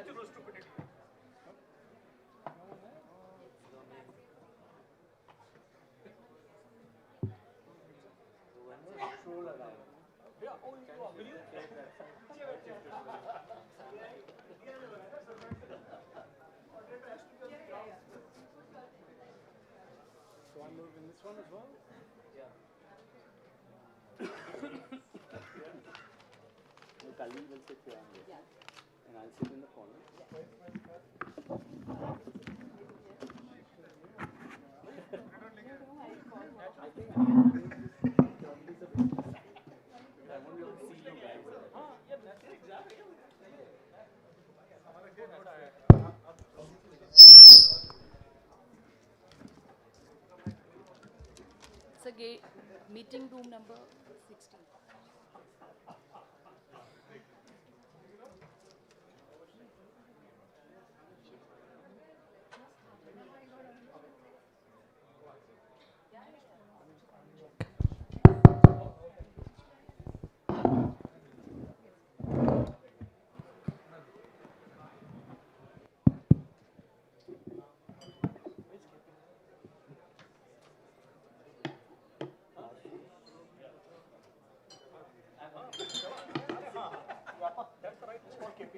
natural stupidity. Yeah, oh, you are, will you? So I'm moving this one as well? No, Kali will sit here on this. And I'll sit in the corner. I think I won't be able to see you guys. Yeah, that's it, exactly. It's a meeting room number 16. That's right, it's called KP.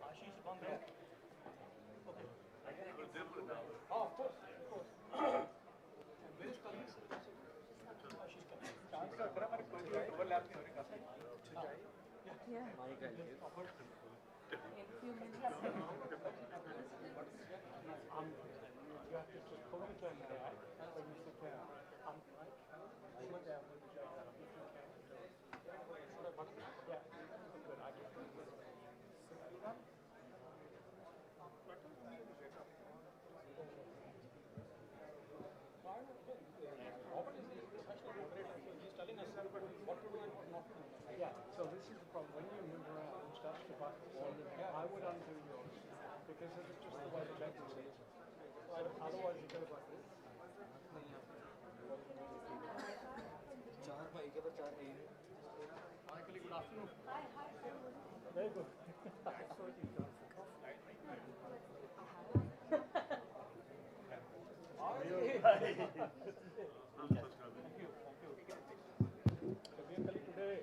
Ashish gone there. Okay. Oh, of course, of course. Where is Kali? Ashish Kali. Chance का अगर हमारे कोई overlap नहीं हो रही काफी. Yeah. In a few minutes. You have to just pull the camera out when you sit down. Sit down with the camera. Yeah, good. I can sit down. Robert is the professional moderator, so he's telling us what to do and what not to do. Yeah, so this is the problem. When you move around, that's the button. I would undo yours because it's just the way the vectors is. Otherwise, you go like this. Michael, good afternoon. Very good. Today.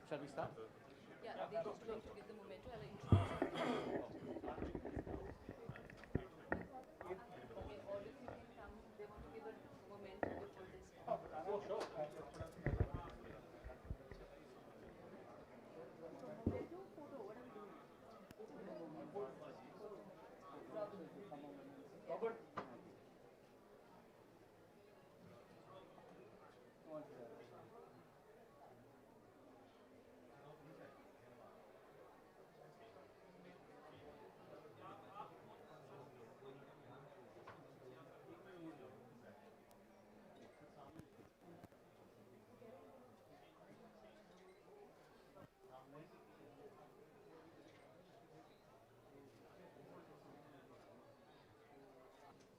Shall we start? Yeah, they just want to give the momentum. I'll introduce. Okay, all of you can come. They want to give a momentum before they start. Robert.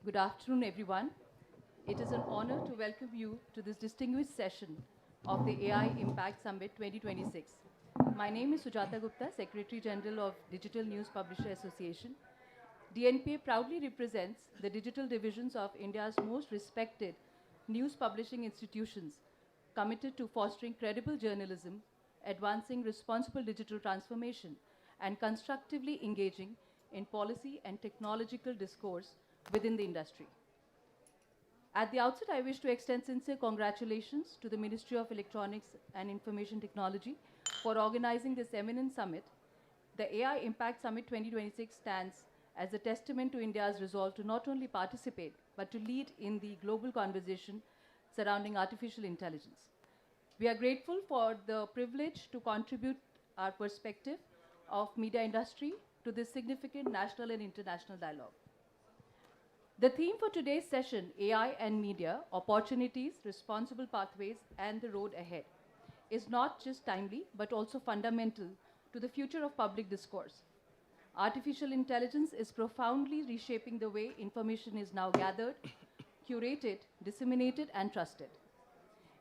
Good afternoon, everyone. It is an honor to welcome you to this distinguished session of the AI Impact Summit 2026. My name is Sujata Gupta, Secretary General of Digital News Publisher Association. DNPA proudly represents the digital divisions of India's most respected news publishing institutions, committed to fostering credible journalism, advancing responsible digital transformation, and constructively engaging in policy and technological discourse within the industry. At the outset, I wish to extend sincere congratulations to the Ministry of Electronics and Information Technology for organizing this eminent summit. The AI Impact Summit 2026 stands as a testament to India's resolve to not only participate, but to lead in the global conversation surrounding artificial intelligence. We are grateful for the privilege to contribute our perspective of media industry to this significant national and international dialogue. The theme for today's session, AI and Media, Opportunities, Responsible Pathways, and the Road Ahead, is not just timely, but also fundamental to the future of public discourse. Artificial intelligence is profoundly reshaping the way information is now gathered, curated, disseminated, and trusted.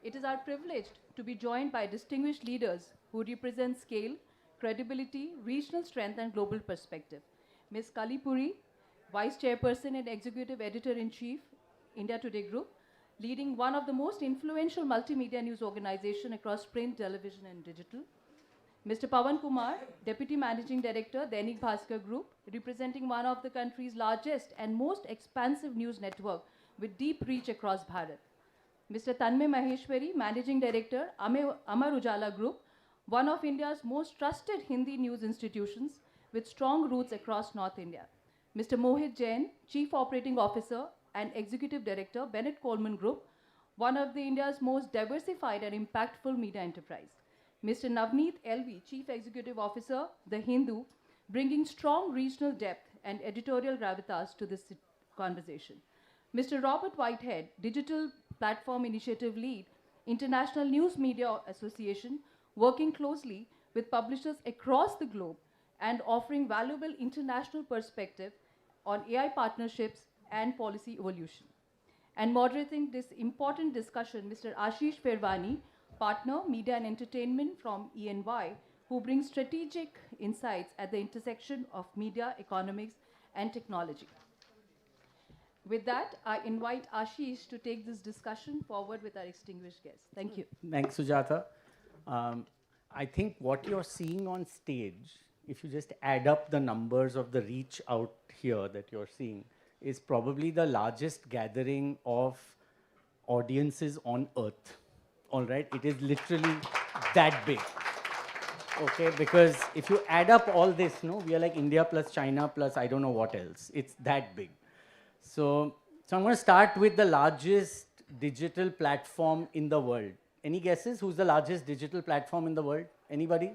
It is our privilege to be joined by distinguished leaders who represent scale, credibility, regional strength, and global perspective. Ms. Kalipuri, Vice Chairperson and Executive Editor-in-Chief, India Today Group, leading one of the most influential multimedia news organizations across print, television, and digital. Mr. Pawan Kumar, Deputy Managing Director, Dainik Bhaskar Group, representing one of the country's largest and most expansive news network with deep reach across Bharat. Mr. Tanmay Maheshwari, Managing Director, Amar Ujala Group, one of India's most trusted Hindi news institutions with strong roots across North India. Mr. Mohit Jain, Chief Operating Officer and Executive Director, Bennett Coleman Group, one of the India's most diversified and impactful media enterprise. Mr. Navneet LV, Chief Executive Officer, The Hindu, bringing strong regional depth and editorial gravitas to this conversation. Mr. Robert Whitehead, Digital Platform Initiative Lead, International News Media Association, working closely with publishers across the globe and offering valuable international perspective on AI partnerships and policy evolution. And moderating this important discussion, Mr. Ashish Pervani, Partner, Media and Entertainment from ENY, who brings strategic insights at the intersection of media, economics, and technology. With that, I invite Ashish to take this discussion forward with our distinguished guests. Thank you. Thanks, Sujata. I think what you're seeing on stage, if you just add up the numbers of the reach out here that you're seeing, is probably the largest gathering of audiences on earth. All right, it is literally that big. Okay, because if you add up all this, no, we are like India plus China plus I don't know what else. It's that big. So I'm going to start with the largest digital platform in the world. Any guesses? Who's the largest digital platform in the world? Anybody?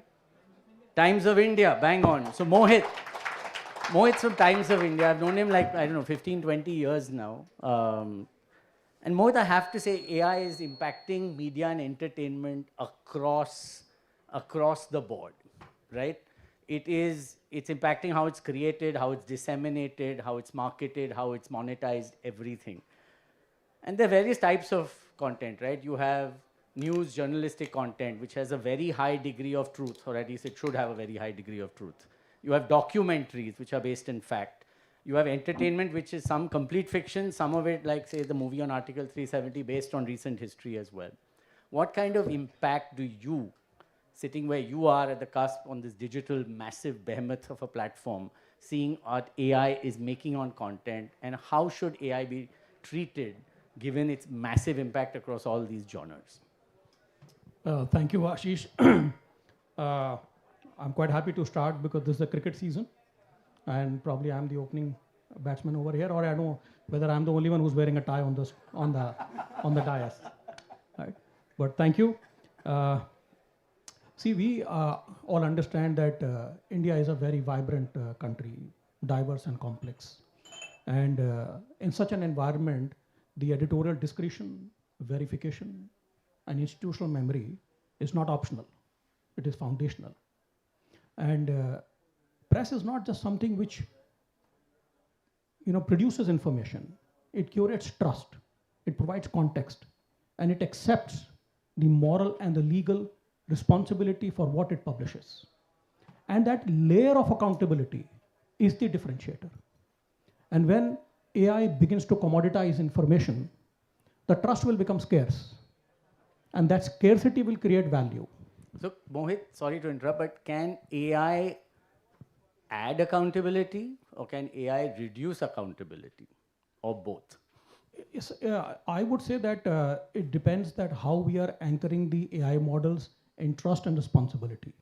Times of India, bang on. So Mohit's from Times of India. I've known him like, I don't know, 15, 20 years now. And Mohit, I have to say, AI is impacting media and entertainment across the board, right? It's impacting how it's created, how it's disseminated, how it's marketed, how it's monetized, everything. And there are various types of content, right? You have news journalistic content, which has a very high degree of truth, or at least it should have a very high degree of truth. You have documentaries, which are based in fact. You have entertainment, which is some complete fiction, some of it, like, say, the movie on Article 370, based on recent history as well. What kind of impact do you, sitting where you are at the cusp on this digital massive behemoth of a platform, seeing what AI is making on content, and how should AI be treated given its massive impact across all these genres? Thank you, Ashish. I'm quite happy to start because this is the cricket season, and probably I'm the opening batsman over here, or I don't know whether I'm the only one who's wearing a tie on the dais. Right? But thank you. See, we all understand that India is a very vibrant country, diverse and complex. And in such an environment, the editorial discretion, verification, and institutional memory is not optional. It is foundational. And press is not just something which produces information. It curates trust. It provides context. And it accepts the moral and the legal responsibility for what it publishes. And that layer of accountability is the differentiator. And when AI begins to commoditize information, the trust will become scarce. And that scarcity will create value. So, Mohit, sorry to interrupt, but can AI add accountability or can AI reduce accountability, or both? Yes, I would say that it depends that how we are anchoring the AI models in trust and responsibility.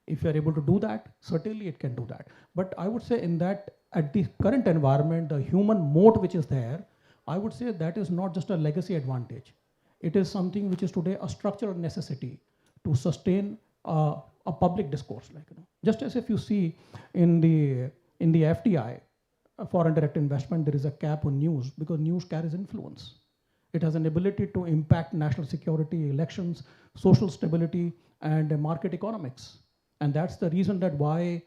If you are able to do that, certainly it can do that. But I would say in that, at the current environment, the human moat which is there, I would say that is not just a legacy advantage. It is something which is today a structural necessity to sustain a public discourse. Like, just as if you see in the FDI, foreign direct investment, there is a cap on news because news carries influence. It has an ability to impact national security, elections, social stability, and market economics. And that's the reason that why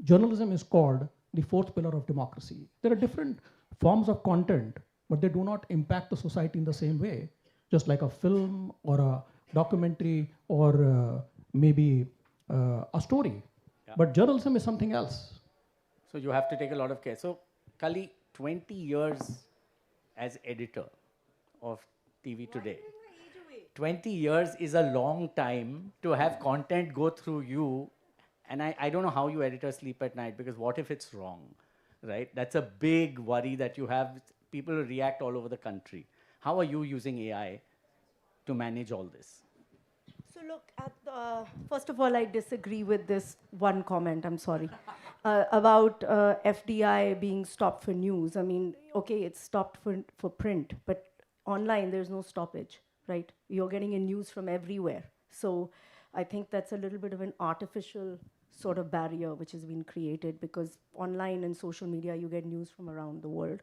journalism is called the fourth pillar of democracy. There are different forms of content, but they do not impact the society in the same way, just like a film or a documentary or maybe a story. Yeah. But journalism is something else. So you have to take a lot of care. So, Kali, 20 years as editor of TV Today. 20 years is a long time to have content go through you. And I don't know how you editors sleep at night, because what if it's wrong, right? That's a big worry that you have. People react all over the country. How are you using AI to manage all this? So look, first of all, I disagree with this one comment, I'm sorry, about FDI being stopped for news. I mean, okay, it's stopped for print, but online there's no stoppage, right? You're getting in news from everywhere. So I think that's a little bit of an artificial sort of barrier which has been created, because online and social media, you get news from around the world.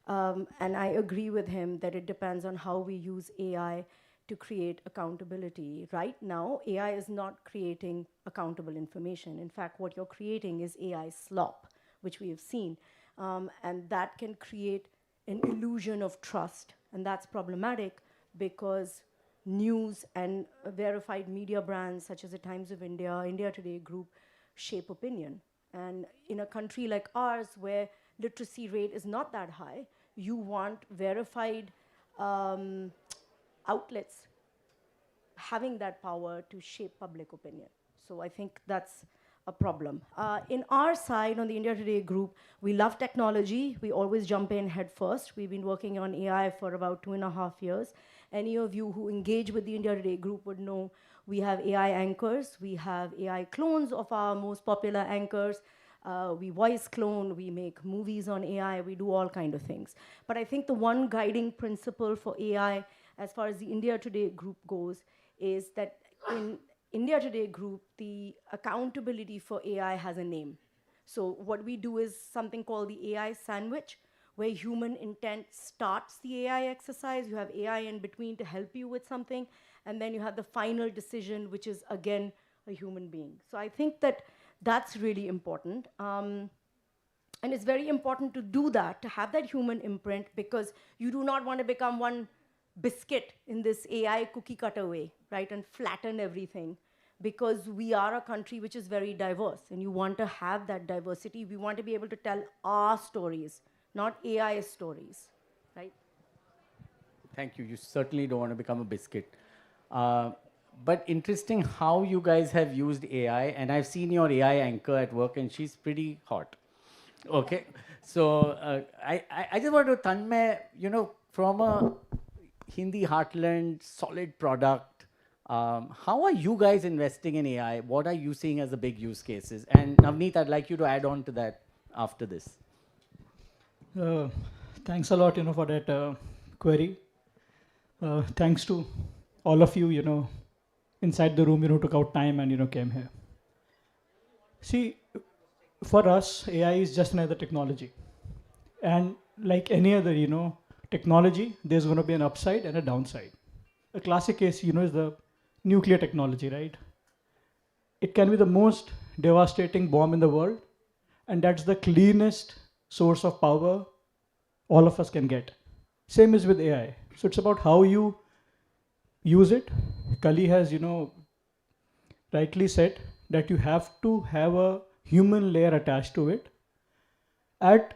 And I agree with him that it depends on how we use AI to create accountability. Right now, AI is not creating accountable information. In fact, what you're creating is AI slop, which we have seen. And that can create an illusion of trust. And that's problematic because news and verified media brands such as the Times of India, India Today Group, shape opinion. And in a country like ours, where literacy rate is not that high, you want verified outlets having that power to shape public opinion. So I think that's a problem. In our side, on the India Today Group, we love technology. We always jump in head first. We've been working on AI for about 2.5 years. Any of you who engage with the India Today Group would know we have AI anchors. We have AI clones of our most popular anchors. We voice clone, we make movies on AI, we do all kind of things. But I think the one guiding principle for AI, as far as the India Today Group goes, is that in India Today Group, the accountability for AI has a name. So what we do is something called the AI sandwich, where human intent starts the AI exercise. You have AI in between to help you with something, and then you have the final decision, which is, again, a human being. So I think that that's really important. And it's very important to do that, to have that human imprint, because you do not want to become one biscuit in this AI cookie cutter way, right, and flatten everything, because we are a country which is very diverse, and you want to have that diversity. We want to be able to tell our stories, not AI stories, right? Thank you. You certainly don't want to become a biscuit. But interesting how you guys have used AI, and I've seen your AI anchor at work, and she's pretty hot. Okay, so I just want to Tanmay, from a Hindi heartland, solid product, how are you guys investing in AI? What are you seeing as the big use cases? And Navneet, I'd like you to add on to that after this. Thanks a lot, for that query. Thanks to all of you, inside the room, took out time and, came here. See, for us, AI is just another technology. And like any other, technology, there's going to be an upside and a downside. A classic case, is the nuclear technology, right? It can be the most devastating bomb in the world, and that's the cleanest source of power all of us can get. Same is with AI. So it's about how you use it. Kali has, rightly said that you have to have a human layer attached to it. At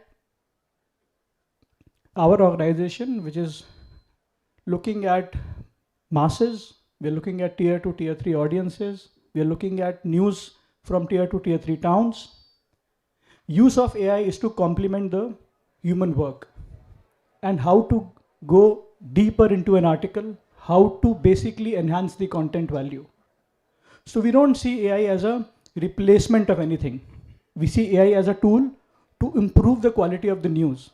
our organization, which is looking at masses, we're looking at tier 2, tier 3 audiences, we're looking at news from tier 2, tier 3 towns. Use of AI is to complement the human work. And how to go deeper into an article, how to basically enhance the content value. So we don't see AI as a replacement of anything. We see AI as a tool to improve the quality of the news.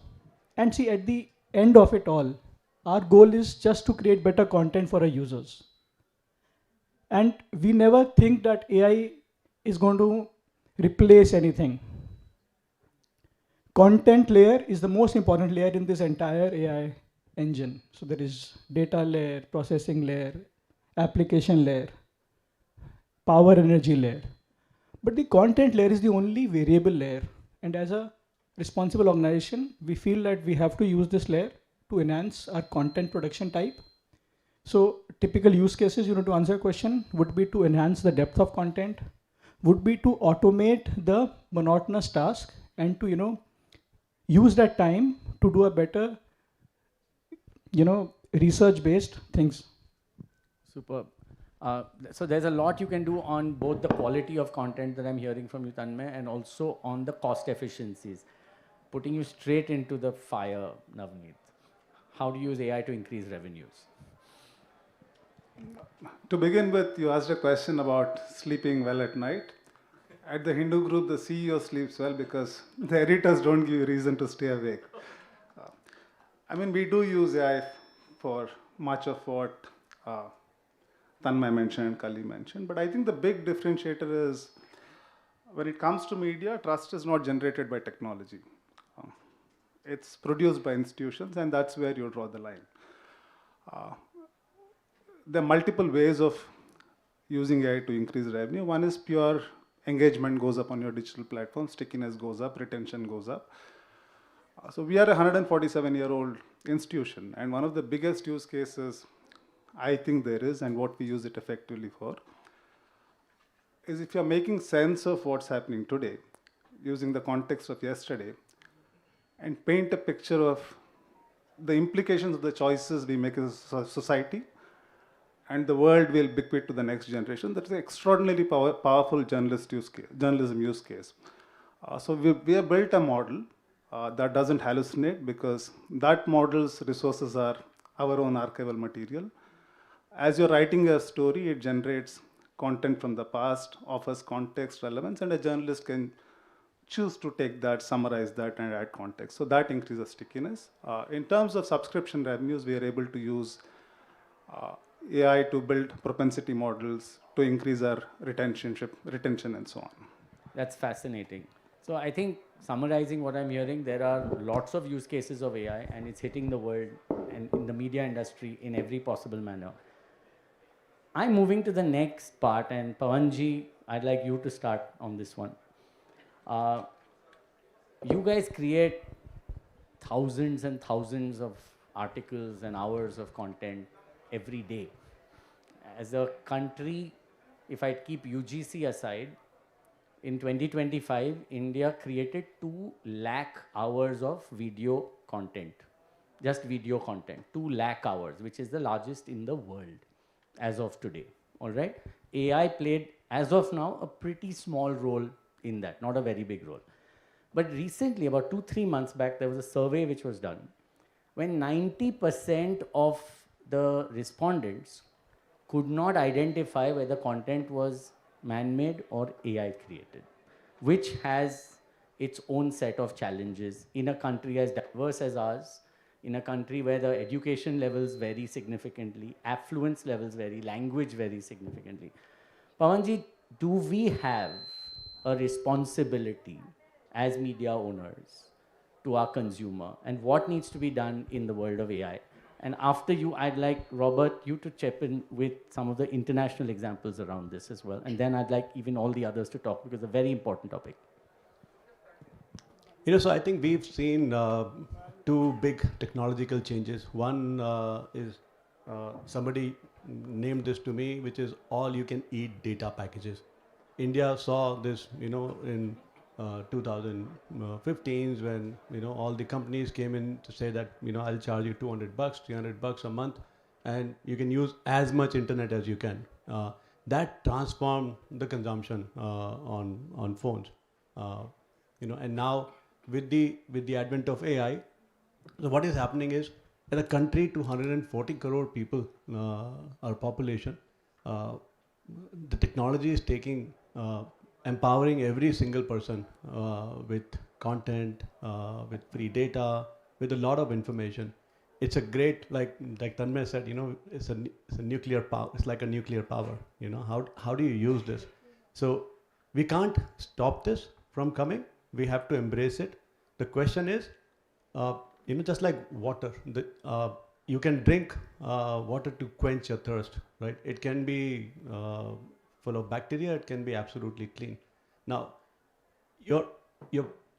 And see, at the end of it all, our goal is just to create better content for our users. And we never think that AI is going to replace anything. Content layer is the most important layer in this entire AI engine. So there is data layer, processing layer, application layer, power energy layer. But the content layer is the only variable layer. And as a responsible organization, we feel that we have to use this layer to enhance our content production type. So typical use cases, to answer your question, would be to enhance the depth of content, would be to automate the monotonous task and to, use that time to do a better, research-based things. Superb. So there's a lot you can do on both the quality of content that I'm hearing from you, Tanmay, and also on the cost efficiencies. Putting you straight into the fire, Navneet. How do you use AI to increase revenues? To begin with, you asked a question about sleeping well at night. At the Hindu group, the CEO sleeps well because the editors don't give you reason to stay awake. We do use AI for much of what Tanmay mentioned and Kali mentioned, but I think the big differentiator is when it comes to media, trust is not generated by technology. It's produced by institutions, and that's where you draw the line. There are multiple ways of using AI to increase revenue. One is pure engagement goes up on your digital platform, stickiness goes up, retention goes up. So we are a 147-year-old institution, and one of the biggest use cases I think there is, and what we use it effectively for, is if you're making sense of what's happening today, using the context of yesterday, and paint a picture of the implications of the choices we make as a society, and the world will bequeath to the next generation. That's an extraordinarily powerful journalism use case. So we have built a model that doesn't hallucinate because that model's resources are our own archival material. As you're writing a story, it generates content from the past, offers context, relevance, and a journalist can choose to take that, summarize that, and add context. So that increases stickiness. In terms of subscription revenues, we are able to use AI to build propensity models to increase our retention and so on. That's fascinating. So I think summarizing what I'm hearing, there are lots of use cases of AI, and it's hitting the world and in the media industry in every possible manner. I'm moving to the next part, and Pawanji, I'd like you to start on this one. You guys create thousands and thousands of articles and hours of content every day. As a country, if I keep UGC aside, in 2025, India created 2 lakh hours of video content, just video content, 2 lakh hours, which is the largest in the world as of today, all right? AI played, as of now, a pretty small role in that, not a very big role. But recently, about 2-3 months back, there was a survey which was done when 90% of the respondents could not identify whether content was man-made or AI created, which has its own set of challenges in a country as diverse as ours, in a country where the education levels vary significantly, affluence levels vary, language varies significantly. Pawanji, do we have a responsibility as media owners to our consumer, and what needs to be done in the world of AI? And after you, I'd like, Robert, you to chip in with some of the international examples around this as well. And then I'd like even all the others to talk, because it's a very important topic. So I think we've seen 2 big technological changes. One is somebody named this to me, which is all-you-can-eat data packages. India saw this, in 2015s when, all the companies came in to say that, I'll charge you $200, $300 a month, and you can use as much internet as you can. That transformed the consumption on phones. And now with the advent of AI, so what is happening is As a country, 240 crore people, our population, the technology is taking, empowering every single person with content, with free data, with a lot of information. It's a great, like Tanmay said, it's a nuclear power. It's like a nuclear power. How do you use this? So we can't stop this from coming. We have to embrace it. The question is, just like water, you can drink water to quench your thirst, right? It can be full of bacteria. It can be absolutely clean. Now, your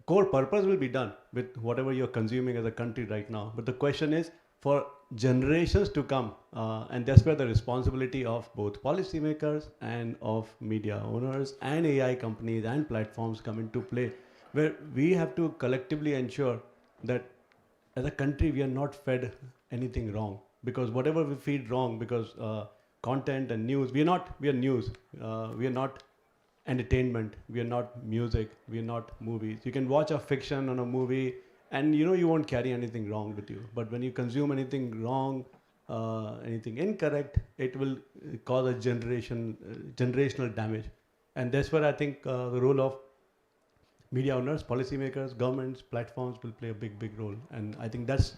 core purpose will be done with whatever you're consuming as a country right now. But the question is, for generations to come, and that's where the responsibility of both policymakers and of media owners and AI companies and platforms come into play, where we have to collectively ensure that as a country we are not fed anything wrong. Because whatever we feed wrong, because content and news, we are news. We are not entertainment, we are not music, we are not movies. You can watch a fiction on a movie and you won't carry anything wrong with you. But when you consume anything wrong, anything incorrect, it will cause a generational damage. And that's where I think the role of media owners, policymakers, governments, platforms will play a big role. And I think that's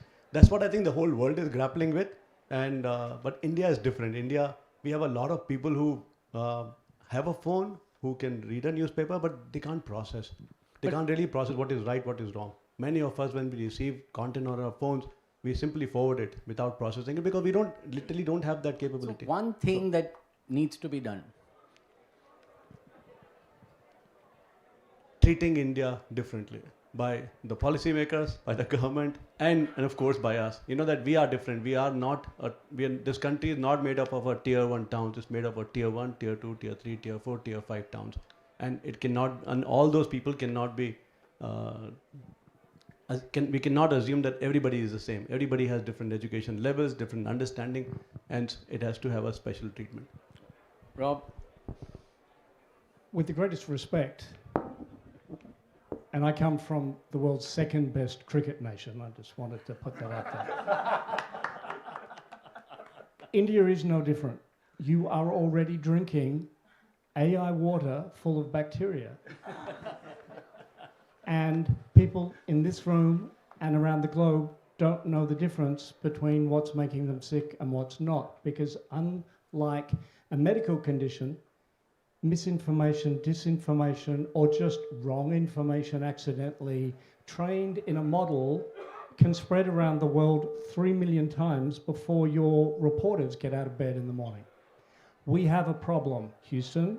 what I think the whole world is grappling with. And but India is different. India, we have a lot of people who have a phone, who can read a newspaper, but they can't process. They can't really process what is right, what is wrong. Many of us, when we receive content on our phones, we simply forward it without processing it because we literally don't have that capability. So one thing that needs to be done. Treating India differently by the policymakers, by the government, and of course by us. That we are different. We are not. This country is not made up of a tier 1 towns. It's made up of tier 1, tier 2, tier 3, tier 4, tier 5 towns, and it cannot. And all those people cannot be. We cannot assume that everybody is the same. Everybody has different education levels, different understanding, and it has to have a special treatment. Rob? With the greatest respect, and I come from the world's second best cricket nation, I just wanted to put that out there. India is no different. You are already drinking AI water full of bacteria. And people in this room and around the globe don't know the difference between what's making them sick and what's not. Because unlike a medical condition, misinformation, disinformation, or just wrong information accidentally trained in a model can spread around the world 3 million times before your reporters get out of bed in the morning. We have a problem, Houston.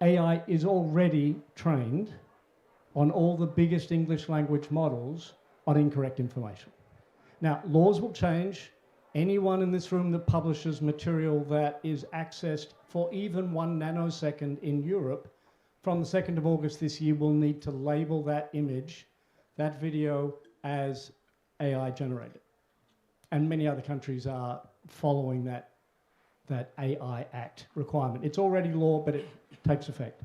AI is already trained on all the biggest English language models on incorrect information. Now, laws will change. Anyone in this room that publishes material that is accessed for even 1 nanosecond in Europe, from the 2nd of August this year, will need to label that image, that video, as AI generated. And many other countries are following that AI Act requirement. It's already law, but it takes effect.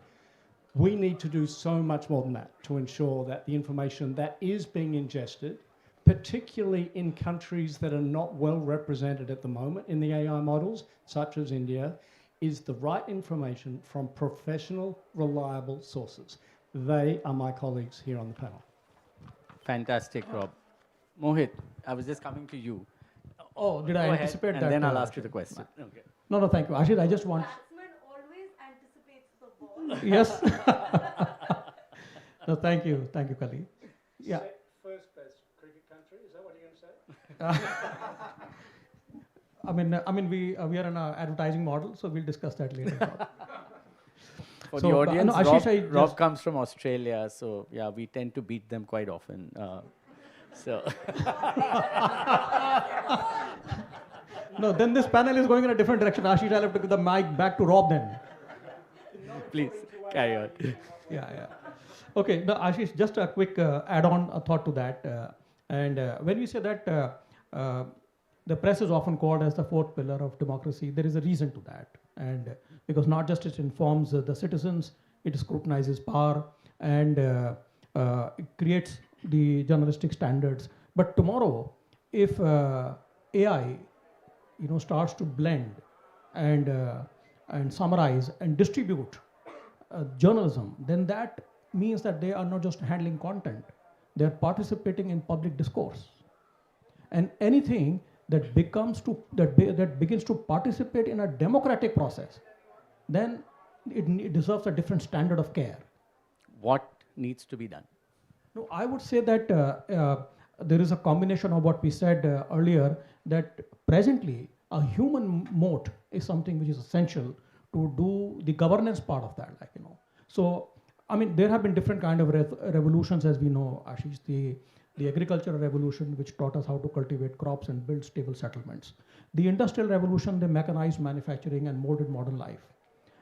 We need to do so much more than that to ensure that the information that is being ingested, particularly in countries that are not well represented at the moment in the AI models, such as India, is the right information from professional, reliable sources. They are my colleagues here on the panel. Fantastic, Rob. Mohit, I was just coming to you. Oh, did I Go anticipate ahead, that? and then I'll ask you the question. Okay. No, thank you. Ashit, I just want... Batsman always anticipates the ball. Yes. No, thank you. Thank you, Kali. Yeah. First best cricket country, is that what you're going to say? I mean, we are in an advertising model, so we'll discuss that later. For So, the audience, no, Ashish, Rob comes from Australia, so yeah, we tend to beat them quite often. So No, then this panel is going in a different direction. Ashish, I'll have to give the mic back to Rob then. please carry on. Yeah. Okay, no, Ashish, just a quick add-on thought to that. When we say that the press is often called as the fourth pillar of democracy, there is a reason to that. And because not just it informs the citizens, it scrutinizes power and it creates the journalistic standards. But tomorrow, if AI, starts to blend and and summarize and distribute journalism, then that means that they are not just handling content; they are participating in public discourse. And anything that that begins to participate in a democratic process, then it deserves a different standard of care. What needs to be done? No, I would say that there is a combination of what we said earlier, that presently a human moat is something which is essential to do the governance part of that. So I mean, there have been different kind of revolutions, as we know, Ashish. The agricultural revolution, which taught us how to cultivate crops and build stable settlements. The industrial revolution, they mechanized manufacturing and molded modern life.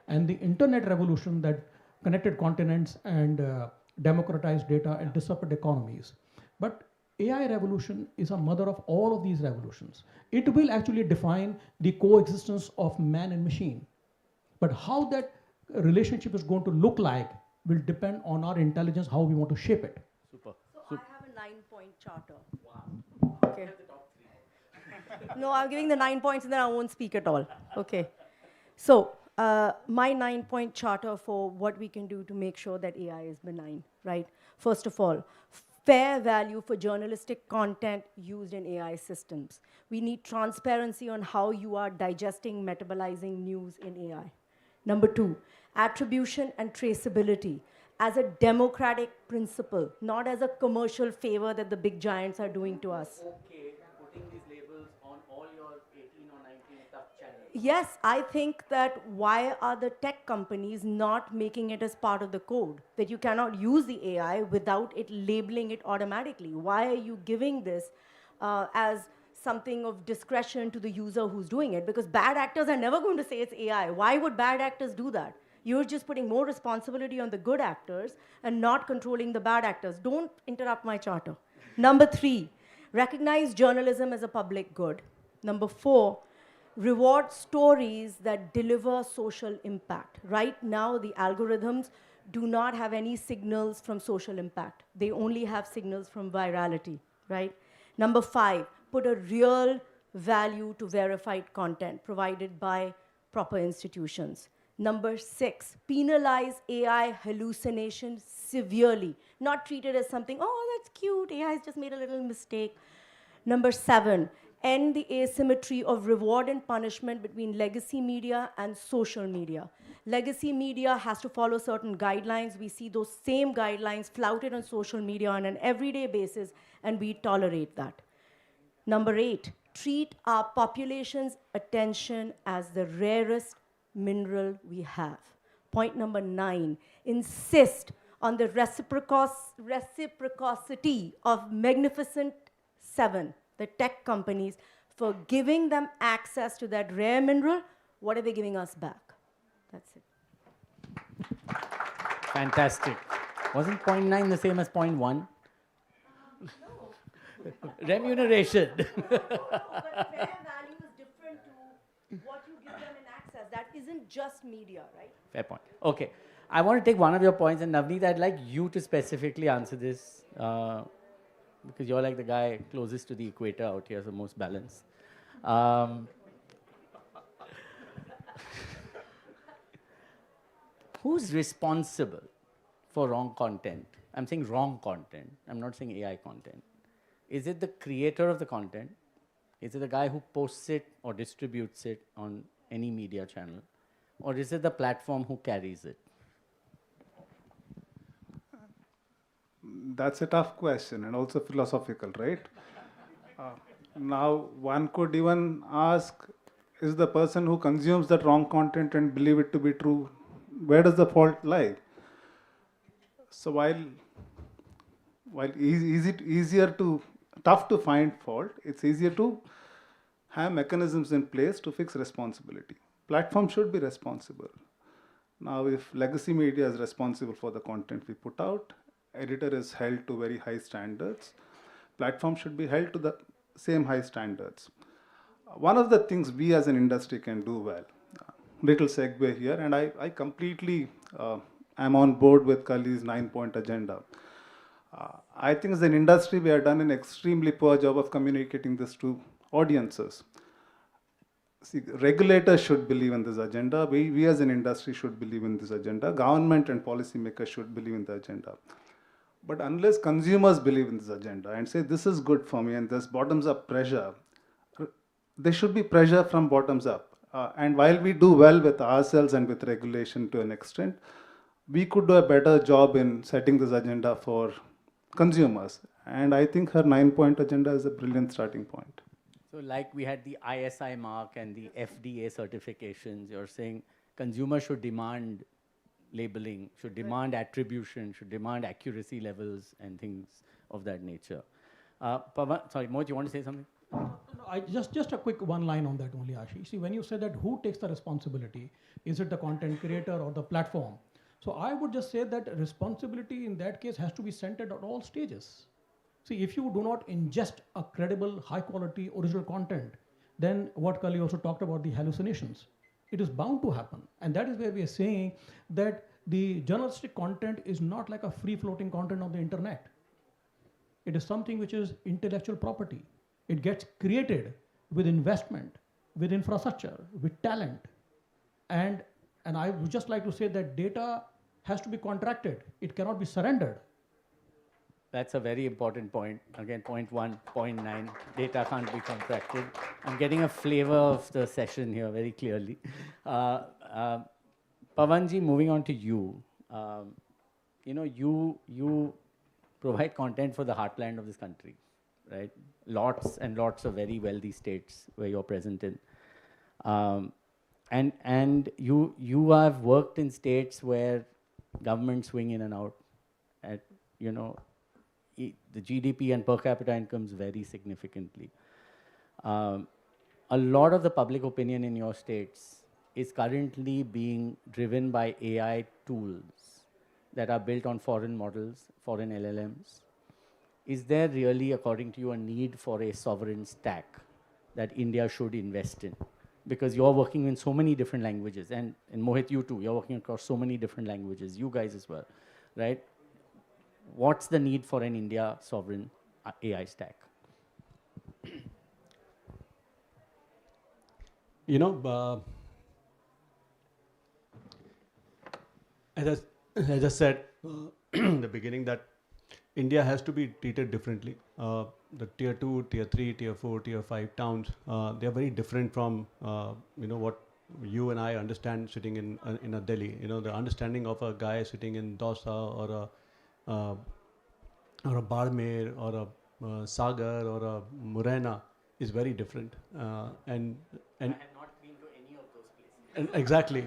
And the internet revolution that connected continents and democratized data and disrupted economies. But AI revolution is a mother of all of these revolutions. It will actually define the coexistence of man and machine. But how that relationship is going to look like will depend on our intelligence, how we want to shape it. Super. So I have a 9-point charter. Wow. Okay. No, I'm giving the 9 points and then I won't speak at all. Okay. So my 9-point charter for what we can do to make sure that AI is benign, right? First of all, fair value for journalistic content used in AI systems. We need transparency on how you are digesting, metabolizing news in AI. Number 2, attribution and traceability as a democratic principle, not as a commercial favor that the big giants are doing to us. Okay, putting these labels on all your 18 or 19 tough channels. Yes, I think that why are the tech companies not making it as part of the code? That you cannot use the AI without it labeling it automatically. Why are you giving this as something of discretion to the user who's doing it? Because bad actors are never going to say it's AI. Why would bad actors do that? You're just putting more responsibility on the good actors and not controlling the bad actors. Don't interrupt my charter. Number 3, recognize journalism as a public good. Number 4, reward stories that deliver social impact. Right now, the algorithms do not have any signals from social impact. They only have signals from virality, right? Number 5, put a real value to verified content provided by proper institutions. Number 6, penalize AI hallucination severely, not treat it as something, oh, that's cute, AI has just made a little mistake. Number 7, end the asymmetry of reward and punishment between legacy media and social media. Legacy media has to follow certain guidelines. We see those same guidelines flouted on social media on an everyday basis, and we tolerate that. Number 8, treat our population's attention as the rarest mineral we have. Point number 9, insist on the reciprocity of Magnificent 7, the tech companies, for giving them access to that rare mineral. What are they giving us back? That's it. Fantastic. Wasn't point 9 the same as point 1? No. Remuneration. No, but fair value is different to what you give them in access. That isn't just media, right? Fair point. Okay. I want to take one of your points, and Navneet, I'd like you to specifically answer this because you're like the guy closest to the equator out here, so most balanced. Who's responsible for wrong content? I'm saying wrong content. I'm not saying AI content. Is it the creator of the content? Is it the guy who posts it or distributes it on any media channel? Or is it the platform who carries it? That's a tough question and also philosophical, right? Now, one could even ask, is the person who consumes that wrong content and believe it to be true, where does the fault lie? So while tough to find fault, it's easier to have mechanisms in place to fix responsibility. Platform should be responsible. Now, if legacy media is responsible for the content we put out, editor is held to very high standards, platform should be held to the same high standards. One of the things we as an industry can do well, little segue here, and I completely am on board with Kali's 9-point agenda. I think as an industry, we have done an extremely poor job of communicating this to audiences. See, regulators should believe in this agenda. We as an industry should believe in this agenda. Government and policymakers should believe in the agenda. But unless consumers believe in this agenda and say, this is good for me and this bottoms up pressure, there should be pressure from bottoms up. And while we do well with ourselves and with regulation to an extent, we could do a better job in setting this agenda for consumers. And I think her 9-point agenda is a brilliant starting point. So like we had the ISI mark and the FDA certifications, you're saying consumers should demand labeling, should demand attribution, should demand accuracy levels and things of that nature. Pavan, sorry, Mohit, you want to say something? No, just a quick one line on that only, Ashish. See, when you say that who takes the responsibility, is it the content creator or the platform? So I would just say that responsibility in that case has to be centered at all stages. See, if you do not ingest a credible, high quality, original content, then what Kali also talked about, the hallucinations, it is bound to happen. And that is where we are saying that the journalistic content is not like a free floating content on the internet. It is something which is intellectual property. It gets created with investment, with infrastructure, with talent. And I would just like to say that data has to be contracted. It cannot be surrendered. That's a very important point. Again, point 1, point 9, data can't be contracted. I'm getting a flavor of the session here very clearly. Pavanji, moving on to you. You provide content for the heartland of this country, right? Lots and lots of very wealthy states where you're present in. And you have worked in states where governments swing in and out. At, the GDP and per capita incomes vary significantly. A lot of the public opinion in your states is currently being driven by AI tools that are built on foreign models, foreign LLMs. Is there really, according to you, a need for a sovereign stack that India should invest in? Because you're working in so many different languages, and Mohit, you too, you're working across so many different languages, you guys as well, right? What's the need for an India sovereign AI stack? As I said in the beginning, that India has to be treated differently. The tier 2, tier 3, tier 4, tier 5 towns, they are very different from what you and I understand sitting in a Delhi. The understanding of a guy sitting in Dausa or a Barmer or a Sagar or a Morena is very different. And I have not been to any of those places. And exactly,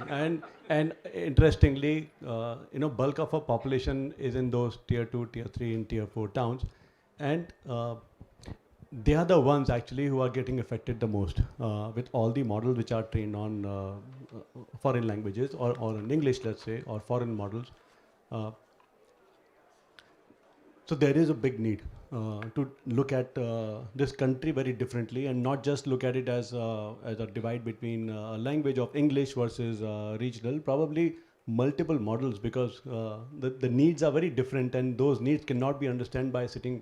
and interestingly, bulk of our population is in those tier 2, tier 3, and tier 4 towns, and they are the ones actually who are getting affected the most with all the models which are trained on foreign languages or in English, let's say, or foreign models. So there is a big need to look at this country very differently, and not just look at it as a divide between a language of English versus regional. Probably multiple models, because the needs are very different, and those needs cannot be understood by sitting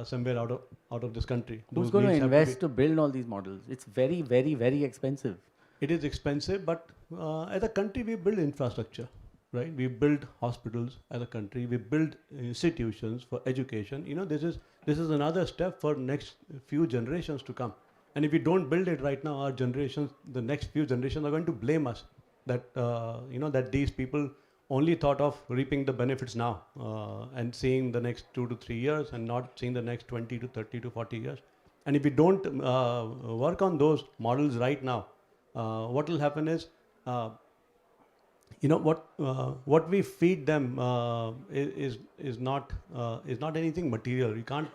somewhere out of this country. Who's going to invest to build all these models? It's very, very, very expensive. It is expensive, but as a country we build infrastructure. Right, we build hospitals as a country. We build institutions for education. This is another step for next few generations to come. And if we don't build it right now, the next few generations are going to blame us that that these people only thought of reaping the benefits now and seeing the next 2 to 3 years and not seeing the next 20 to 30 to 40 years. And if we don't work on those models right now, what will happen is. What we feed them is not anything material. You can't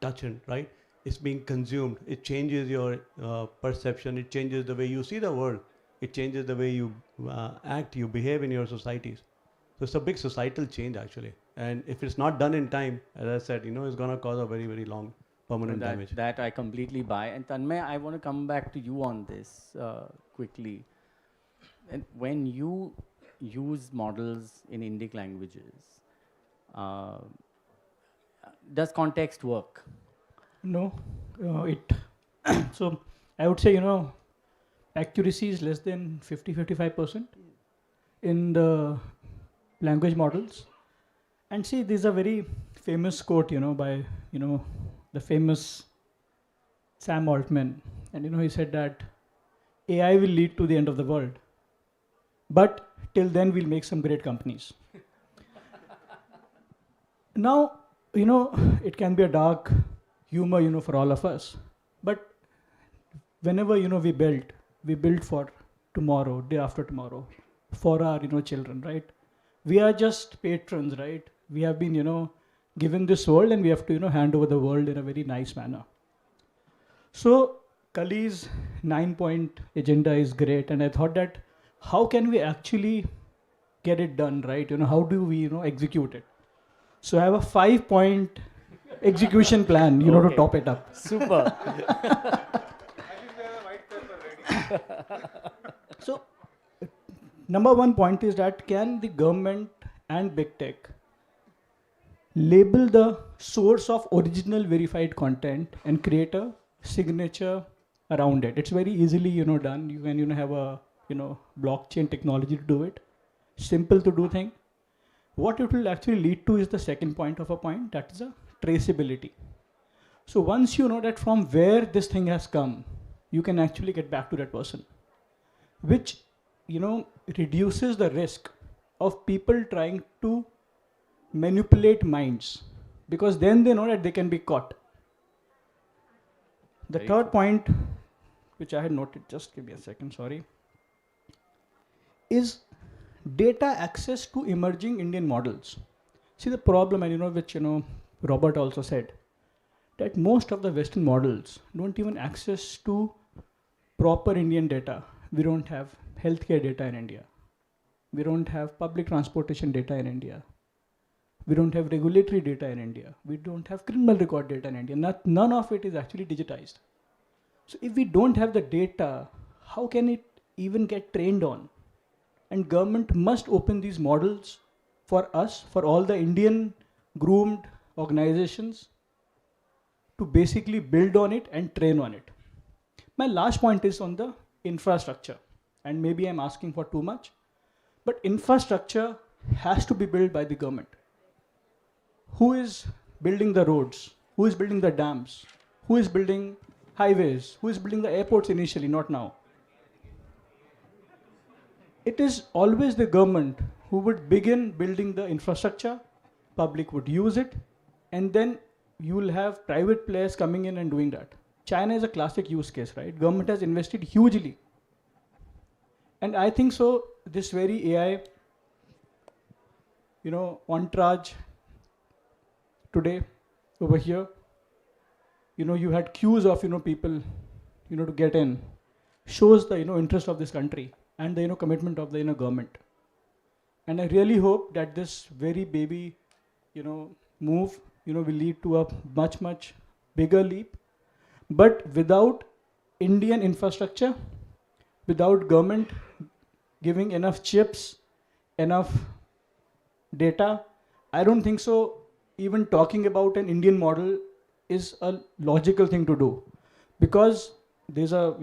touch it, right? It's being consumed. It changes your perception. It changes the way you see the world. It changes the way you act, you behave in your societies. So it's a big societal change actually. And if it's not done in time, as I said, it's going to cause a very, very long permanent damage. That I completely buy. And Tanmay, I want to come back to you on this quickly. And when you use models in Indic languages, Does context work? No, it. So I would say, accuracy is less than 50-55% in the language models. And see, there's a very famous quote, by, the famous Sam Altman. And, he said that AI will lead to the end of the world. But till then, we'll make some great companies. Now, it can be a dark humor, for all of us. But whenever, we build for tomorrow, day after tomorrow, for our, children, right? We are just patrons, right? We have been, given this world, and we have to, hand over the world in a very nice manner. So Kali's 9-point agenda is great, and I thought that how can we actually get it done, right? How do we, execute it? So I have a 5-point execution plan, to top it up. Super. So, number 1 point is that can the government and big tech label the source of original verified content and create a signature around it? It's very easily, done. You can, have a, blockchain technology to do it. Simple to do thing. What it will actually lead to is the second point of a point, that is a traceability. So once you know that from where this thing has come, you can actually get back to that person, which, reduces the risk of people trying to manipulate minds, because then they know that they can be caught. The Very third true. point, which I had noted, just give me a second, sorry, is data access to emerging Indian models. See the problem, and which Robert also said, that most of the Western models don't even access to proper Indian data. We don't have healthcare data in India. We don't have public transportation data in India. We don't have regulatory data in India. We don't have criminal record data in India. None of it is actually digitized. So if we don't have the data, how can it even get trained on? And government must open these models for us, for all the Indian groomed organizations, to basically build on it and train on it. My last point is on the infrastructure. And maybe I'm asking for too much, but infrastructure has to be built by the government. Who is building the roads? Who is building the dams? Who is building highways? Who is building the airports initially, not now? It is always the government who would begin building the infrastructure, public would use it, and then you will have private players coming in and doing that. China is a classic use case, right? Government has invested hugely. And I think so, this very AI, entourage today over here, you had queues of, people, to get in, shows the, interest of this country and the, commitment of the, government. And I really hope that this very baby, move, will lead to a much, much bigger leap. But without Indian infrastructure, without government giving enough chips, enough data, I don't think so even talking about an Indian model is a logical thing to do. Because there's a,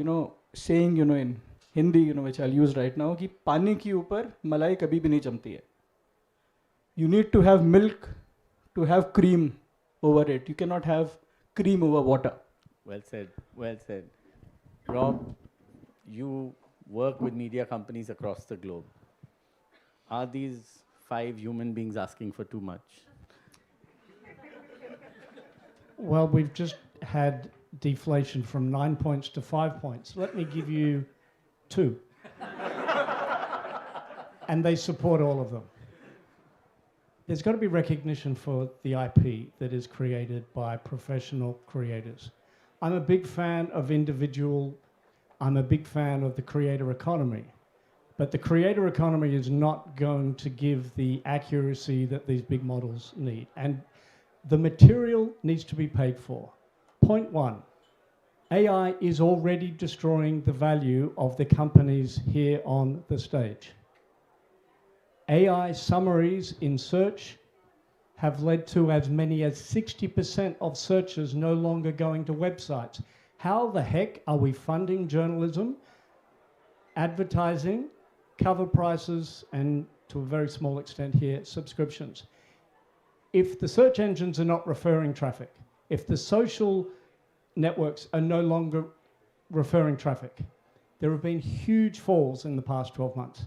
saying, in Hindi, which I'll use right now, कि पानी की ऊपर मलाई कभी भी नहीं जमती है. You need to have milk to have cream over it. You cannot have cream over water. Well said, well said. Rob, you work with media companies across the globe. Are these 5 human beings asking for too much? Well, we've just had deflation from 9 points to 5 points. Let me give you 2. And they support all of them. There's got to be recognition for the IP that is created by professional creators. I'm a big fan of I'm a big fan of the creator economy. But the creator economy is not going to give the accuracy that these big models need. And the material needs to be paid for. Point 1, AI is already destroying the value of the companies here on the stage. AI summaries in search have led to as many as 60% of searches no longer going to websites. How the heck are we funding journalism, advertising, cover prices, and to a very small extent here, subscriptions? If the search engines are not referring traffic, if the social networks are no longer referring traffic, there have been huge falls in the past 12 months.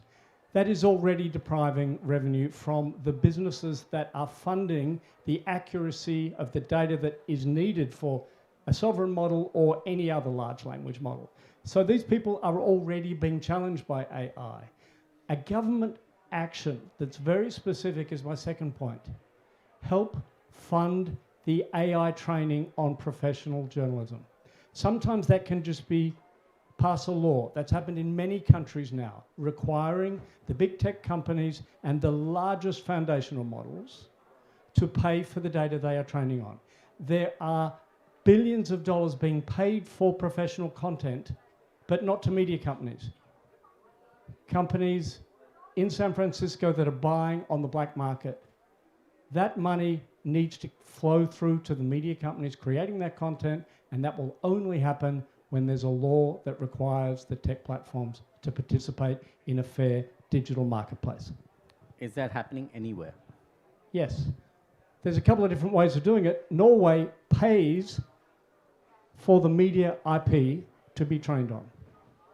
That is already depriving revenue from the businesses that are funding the accuracy of the data that is needed for a sovereign model or any other large language model. So these people are already being challenged by AI. A government action that's very specific is my second point. Help fund the AI training on professional journalism. Sometimes that can just be pass a law. That's happened in many countries now, requiring the big tech companies and the largest foundational models to pay for the data they are training on. There are billions of dollars being paid for professional content, but not to media companies. Companies in San Francisco that are buying on the black market. That money needs to flow through to the media companies creating that content, and that will only happen when there's a law that requires the tech platforms to participate in a fair digital marketplace. Is that happening anywhere? Yes. There's a couple of different ways of doing it. Norway pays for the media IP to be trained on.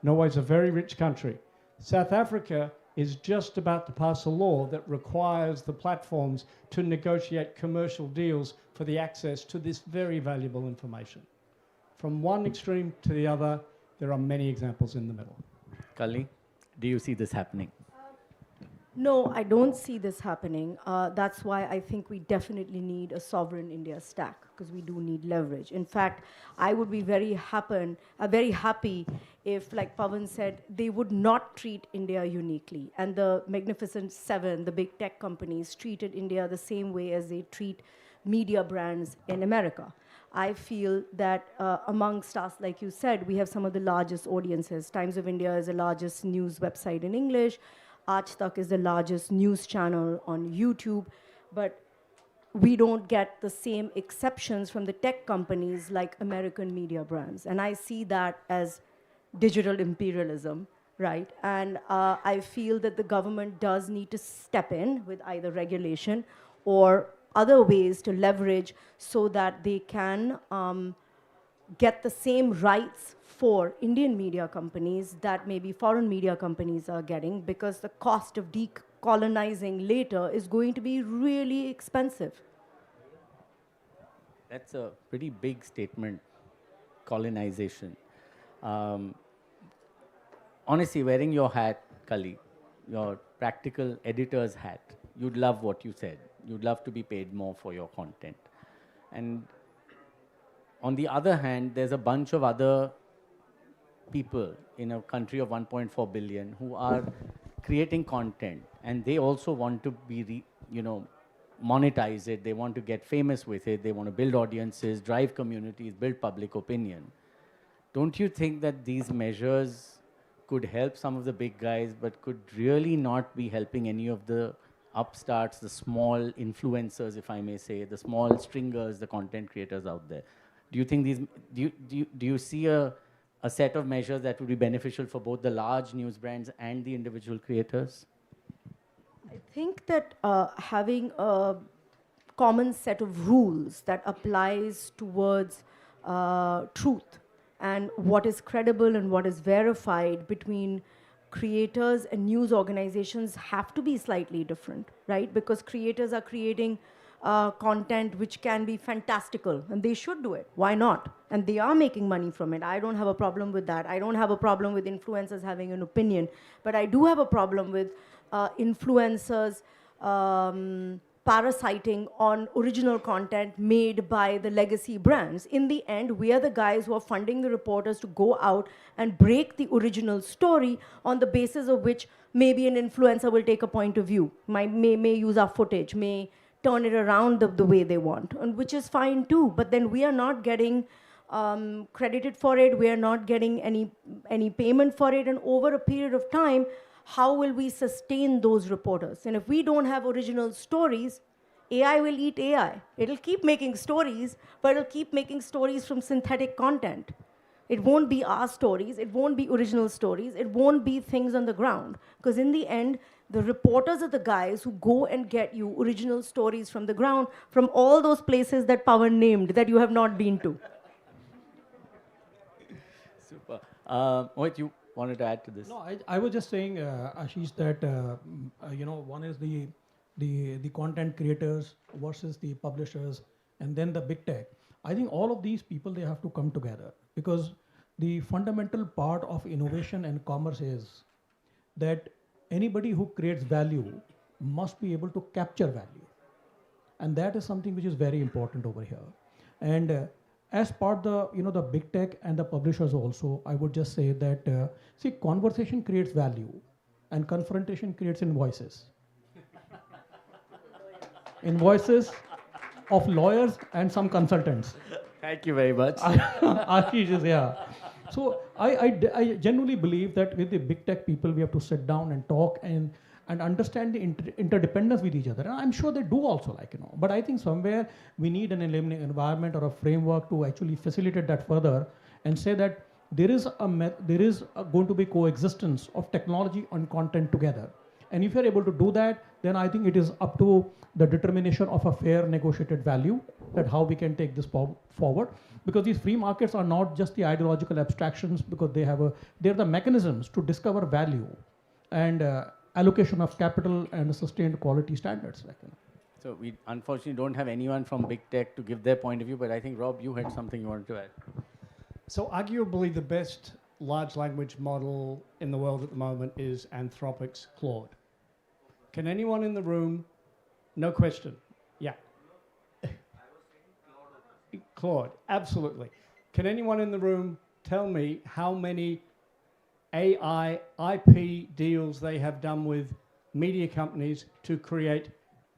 Norway's a very rich country. South Africa is just about to pass a law that requires the platforms to negotiate commercial deals for the access to this very valuable information. From one extreme to the other, there are many examples in the middle. Kali, do you see this happening? No, I don't see this happening. That's why I think we definitely need a sovereign India stack, because we do need leverage. In fact, I would be very happy if, like Pawan said, they would not treat India uniquely. And the Magnificent Seven, the big tech companies, treated India the same way as they treat media brands in America. I feel that amongst us, like you said, we have some of the largest audiences. Times of India is the largest news website in English. Aaj Tak is the largest news channel on YouTube. But we don't get the same exceptions from the tech companies like American media brands. And I see that as digital imperialism, right? And I feel that the government does need to step in with either regulation or other ways to leverage so that they can get the same rights for Indian media companies that maybe foreign media companies are getting, because the cost of decolonizing later is going to be really expensive. That's a pretty big statement, colonization. Honestly, wearing your hat, Kali, your practical editor's hat, you'd love what you said. You'd love to be paid more for your content. And on the other hand, there's a bunch of other people in a country of 1.4 billion who are creating content, and they also want to be, monetize it. They want to get famous with it. They want to build audiences, drive communities, build public opinion. Don't you think that these measures could help some of the big guys, but could really not be helping any of the upstarts, the small influencers, if I may say, the small stringers, the content creators out there? Do you think these, do you see a set of measures that would be beneficial for both the large news brands and the individual creators? I think that having a common set of rules that applies towards truth and what is credible and what is verified between creators and news organizations have to be slightly different, right? Because creators are creating content which can be fantastical, and they should do it. Why not? And they are making money from it. I don't have a problem with that. I don't have a problem with influencers having an opinion, but I do have a problem with influencers parasiting on original content made by the legacy brands. In the end, we are the guys who are funding the reporters to go out and break the original story on the basis of which maybe an influencer will take a point of view, may use our footage, may turn it around the way they want, and which is fine too. But then we are not getting credited for it. We are not getting any payment for it. And over a period of time, how will we sustain those reporters? And if we don't have original stories, AI will eat AI. It'll keep making stories, but it'll keep making stories from synthetic content. It won't be our stories. It won't be original stories. It won't be things on the ground. Because in the end, the reporters are the guys who go and get you original stories from the ground, from all those places that Pawan named that you have not been to. Super. Mohit, you wanted to add to this? No, I was just saying, Ashish, that one is the content creators versus the publishers, and then the big tech. I think all of these people, they have to come together, because the fundamental part of innovation and commerce is that anybody who creates value must be able to capture value, and that is something which is very important over here. And as part the big tech and the publishers also, I would just say that see, conversation creates value, and confrontation creates invoices. Invoices of lawyers and some consultants. Thank you very much. Ashish is, yeah. So I genuinely believe that with the big tech people, we have to sit down and talk and understand the interdependence with each other. And I'm sure they do also, But I think somewhere we need an environment or a framework to actually facilitate that further and say that there is going to be coexistence of technology and content together. And if you're able to do that, then I think it is up to the determination of a fair negotiated value, that how we can take this forward. Because these free markets are not just the ideological abstractions, because they're the mechanisms to discover value and allocation of capital and sustained quality standards. So we unfortunately don't have anyone from big tech to give their point of view, but I think, Rob, you had something you wanted to add. So arguably the best large language model in the world at the moment is Anthropic's Claude. Can anyone in the room, no question, yeah. Claude, absolutely. Can anyone in the room tell me how many AI IP deals they have done with media companies to create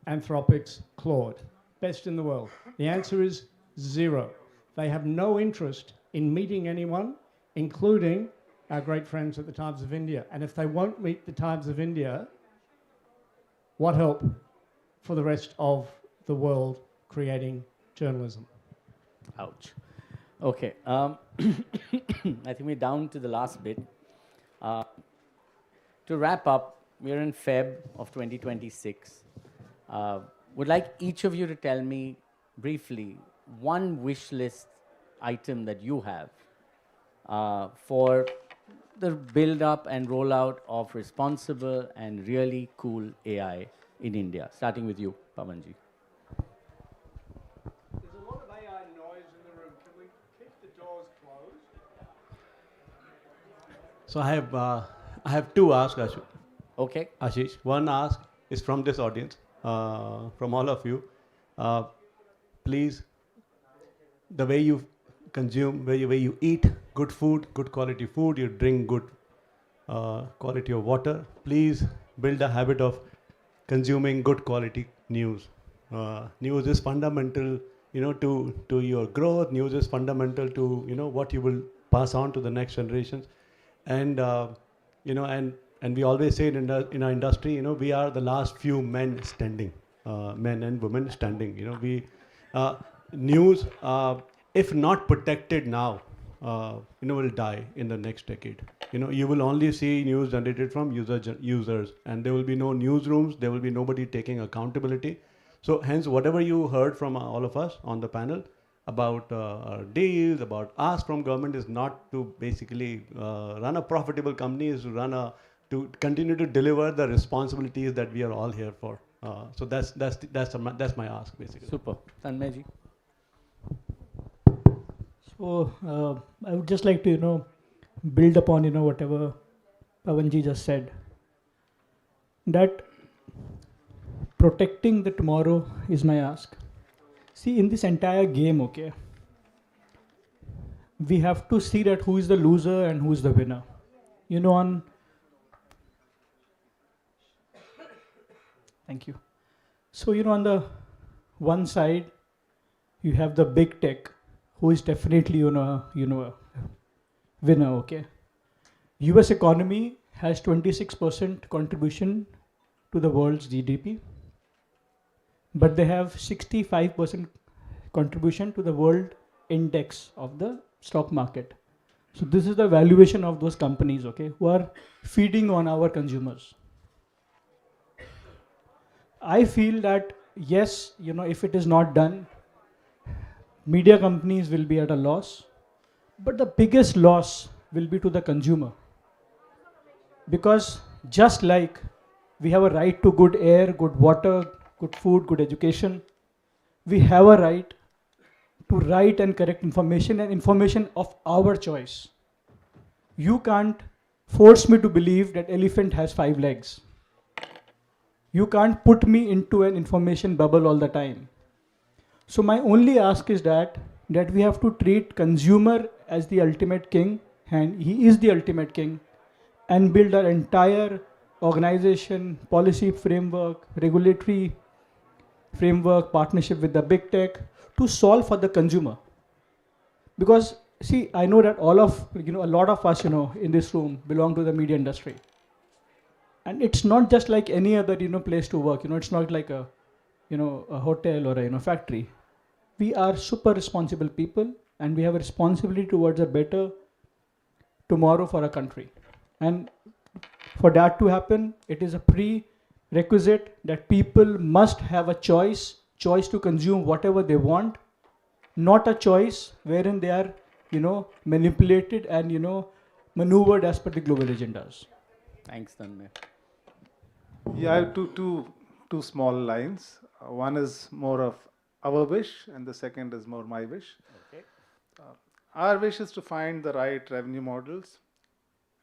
Anthropic's Claude? Best in the world. The answer is 0. They have no interest in meeting anyone, including our great friends at the Times of India. And if they won't meet the Times of India, what help for the rest of the world creating journalism? Ouch. Okay. I think we're down to the last bit. To wrap up, we're in Feb of 2026. Would like each of you to tell me briefly one wish list item that you have for the build-up and rollout of responsible and really cool AI in India. Starting with you, Pavanji. There's a lot of AI noise in the room. Can we keep the doors closed? So I have two asks, Okay. Ashish. One ask is from this audience, from all of you. Please, the way you consume, way you eat good food, good quality food, you drink good quality of water, please build a habit of consuming good quality news. News is fundamental, to your growth. News is fundamental to, what you will pass on to the next generations. And, and we always say in our industry, we are the last few men standing, men and women standing. News, if not protected now, will die in the next decade. You will only see news generated from users, and there will be no newsrooms. There will be nobody taking accountability. So hence, whatever you heard from all of us on the panel about deals, about ask from government is not to basically run a profitable company, is to continue to deliver the responsibilities that we are all here for. So that's my ask basically. Super. Tanmay ji. So I would just like to, build upon, whatever Pavanji just said. That protecting the tomorrow is my ask. See, in this entire game, okay, we have to see that who is the loser and who is the winner. Thank you. So, on the one side, you have the big tech, who is definitely, a winner, okay. US economy has 26% contribution to the world's GDP. but they have 65% contribution to the world index of the stock market. So this is the valuation of those companies, okay, who are feeding on our consumers. I feel that yes, if it is not done, media companies will be at a loss, but the biggest loss will be to the consumer. Because just like we have a right to good air, good water, good food, good education, we have a right to right and correct information and information of our choice. You can't force me to believe that elephant has 5 legs. You can't put me into an information bubble all the time. So my only ask is that we have to treat consumer as the ultimate king, and he is the ultimate king, and build our entire organization, policy framework, regulatory framework, partnership with the big tech to solve for the consumer. Because see, I know that all of, a lot of us, in this room belong to the media industry. And it's not just like any other, place to work. It's not like a hotel or a factory. We are super responsible people, and we have a responsibility towards a better tomorrow for our country. And for that to happen, it is a prerequisite that people must have a choice to consume whatever they want, not a choice wherein they are, manipulated and, maneuvered as per the global agendas. Thanks, Tanmay. Yeah, I have two small lines. One is more of our wish, and the second is more my wish. Okay. Our wish is to find the right revenue models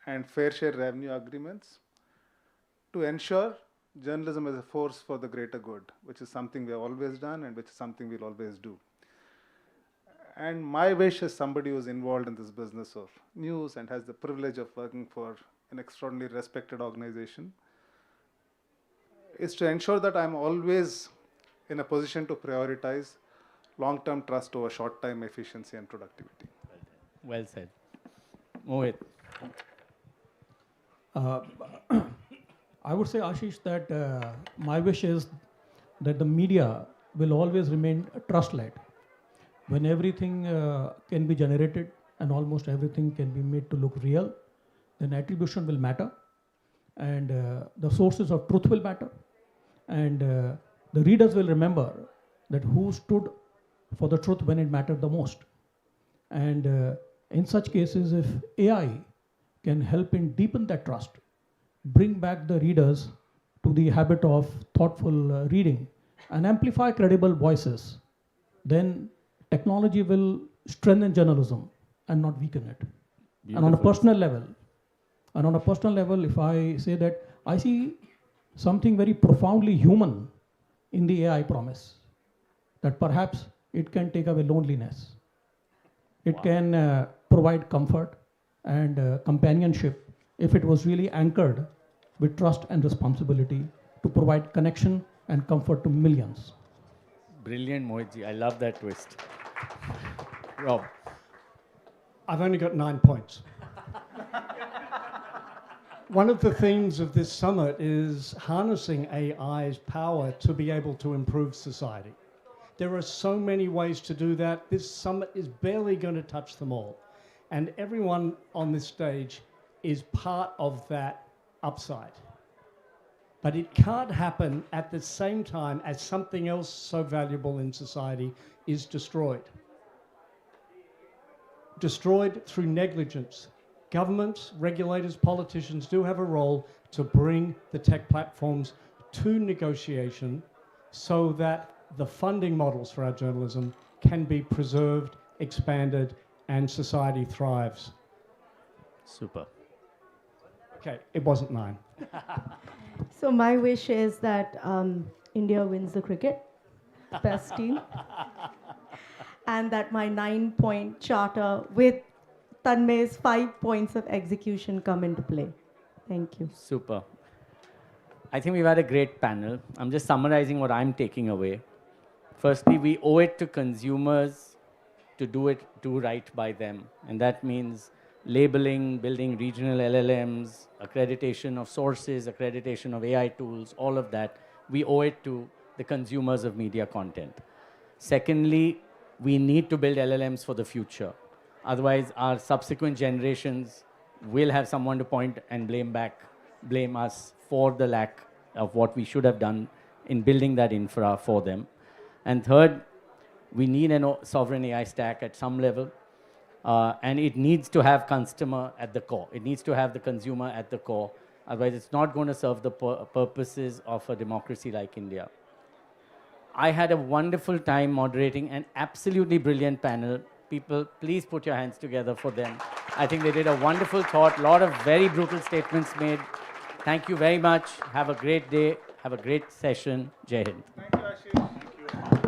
and fair share revenue agreements to ensure journalism is a force for the greater good, which is something we have always done and which is something we'll always do. And my wish as somebody who's involved in this business of news and has the privilege of working for an extraordinarily respected organization is to ensure that I'm always in a position to prioritize long-term trust over short-term efficiency and productivity. Well said. Mohit. I would say, Ashish, that my wish is that the media will always remain trust-led. When everything can be generated and almost everything can be made to look real, then attribution will matter, and the sources of truth will matter, and the readers will remember that who stood for the truth when it mattered the most. And in such cases, if AI can help in deepen that trust, bring back the readers to the habit of thoughtful reading and amplify credible voices, then technology will strengthen journalism and not weaken it. Beautiful. And on a personal level, if I say that I see something very profoundly human in the AI promise, that perhaps it can take away loneliness. It can provide comfort and companionship if it was really anchored with trust and responsibility to provide connection and comfort to millions. Brilliant, Mohitji. I love that twist. Rob. I've only got 9 points. One of the themes of this summit is harnessing AI's power to be able to improve society. There are so many ways to do that. This summit is barely going to touch them all. And everyone on this stage is part of that upside. But it can't happen at the same time as something else so valuable in society is destroyed. Destroyed through negligence. Governments, regulators, politicians do have a role to bring the tech platforms to negotiation so that the funding models for our journalism can be preserved, expanded, and society thrives. Super. Okay, it wasn't 9. So my wish is that India wins the cricket, best team, and that my 9-point charter with Tanmay's 5 points of execution come into play. Thank you. Super. I think we've had a great panel. I'm just summarizing what I'm taking away. Firstly, we owe it to consumers to do right by them. And that means labeling, building regional LLMs, accreditation of sources, accreditation of AI tools, all of that. We owe it to the consumers of media content. Secondly, we need to build LLMs for the future. Otherwise, our subsequent generations will have someone to point and blame us for the lack of what we should have done in building that infra for them. And third, we need a sovereign AI stack at some level. And it needs to have customer at the core. It needs to have the consumer at the core. Otherwise, it's not going to serve the purposes of a democracy like India. I had a wonderful time moderating an absolutely brilliant panel. People, please put your hands together for them. I think they did a wonderful thought, a lot of very brutal statements made. Thank you very much. Have a great day. Have a great session. Jai Hind. Thank you, Ashish. Thank you.